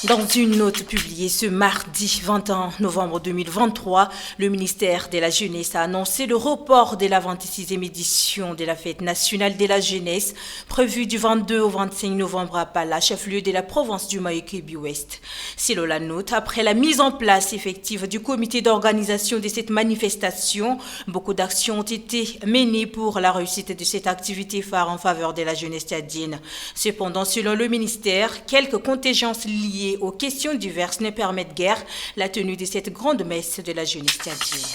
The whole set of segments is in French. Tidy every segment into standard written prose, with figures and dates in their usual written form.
Dans une note publiée ce mardi 21 novembre 2023, le ministère de la Jeunesse a annoncé le report de la 26e édition de la Fête nationale de la jeunesse, prévue du 22 au 25 novembre à Pala, chef-lieu de la province du Mayo-Kébi-Ouest. Selon la note, après la mise en place effective du comité d'organisation de cette manifestation, beaucoup d'actions ont été menées pour la réussite de cette activité phare en faveur de la jeunesse tchadienne. Cependant, selon le ministère, quelques contingences liées aux questions diverses ne permettent guère la tenue de cette grande messe de la jeunesse tchadienne.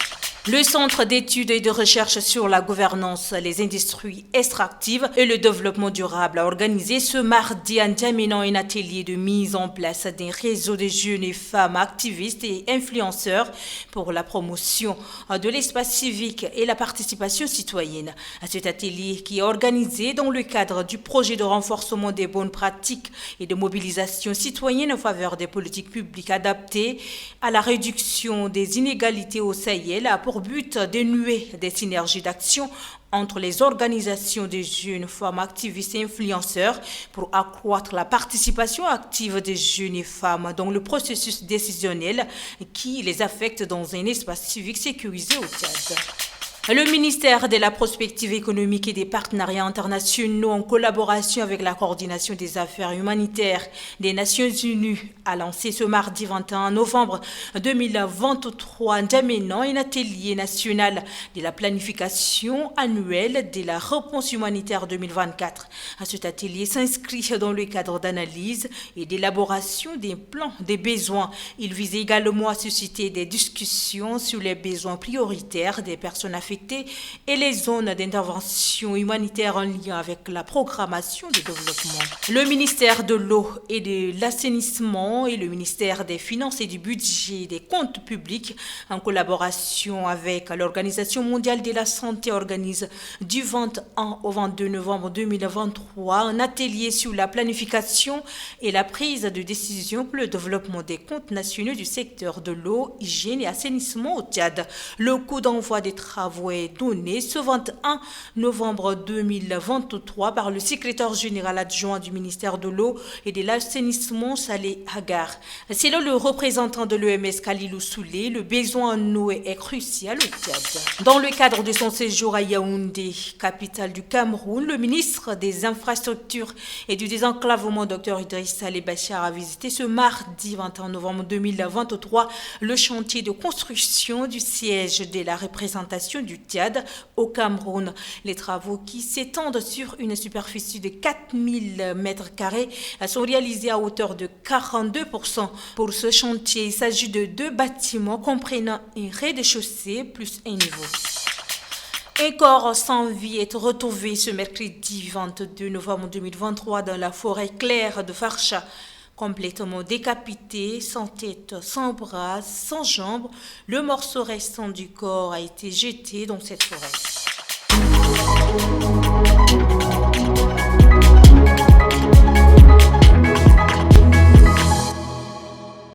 Le Centre d'études et de recherche sur la gouvernance, les industries extractives et le développement durable a organisé ce mardi en N'Djamena un atelier de mise en place d'un réseau de jeunes et femmes activistes et influenceurs pour la promotion de l'espace civique et la participation citoyenne. À cet atelier qui est organisé dans le cadre du projet de renforcement des bonnes pratiques et de mobilisation citoyenne en faveur des politiques publiques adaptées à la réduction des inégalités au Sahel a pour but de nouer des synergies d'action entre les organisations des jeunes femmes activistes et influenceurs pour accroître la participation active des jeunes et femmes dans le processus décisionnel qui les affecte dans un espace civique sécurisé au Tchad. Le ministère de la Prospective économique et des partenariats internationaux, en collaboration avec la coordination des affaires humanitaires des Nations Unies, a lancé ce mardi 21 novembre 2023 en N'Djamena un atelier national de la planification annuelle de la réponse humanitaire 2024. À cet atelier s'inscrit dans le cadre d'analyse et d'élaboration des plans des besoins. Il vise également à susciter des discussions sur les besoins prioritaires des personnes affectées et les zones d'intervention humanitaire en lien avec la programmation de développement. Le ministère de l'eau et de l'assainissement et le ministère des Finances et du Budget et des Comptes publics, en collaboration avec l'Organisation mondiale de la santé, organisent du 21 au 22 novembre 2023 un atelier sur la planification et la prise de décision pour le développement des comptes nationaux du secteur de l'eau, hygiène et assainissement au Tchad. Le coup d'envoi des travaux est donné ce 21 novembre 2023 par le secrétaire général adjoint du ministère de l'eau et de l'assainissement, Saleh Hagar. Selon le représentant de l'OMS, Khalilou Soulé, le besoin en eau est crucial au Tchad. Dans le cadre de son séjour à Yaoundé, capitale du Cameroun, le ministre des Infrastructures et du Désenclavement, Dr Idriss Saleh Bachar, a visité ce mardi 21 novembre 2023 le chantier de construction du siège de la représentation du Tchad au Cameroun. Les travaux qui s'étendent sur une superficie de 4000 mètres carrés sont réalisés à hauteur de 42%. Pour ce chantier, il s'agit de 2 bâtiments comprenant un rez-de-chaussée plus un niveau. Un corps sans vie est retrouvé ce mercredi 22 novembre 2023 dans la forêt claire de Farsha. Complètement décapité, sans tête, sans bras, sans jambes, le morceau restant du corps a été jeté dans cette forêt.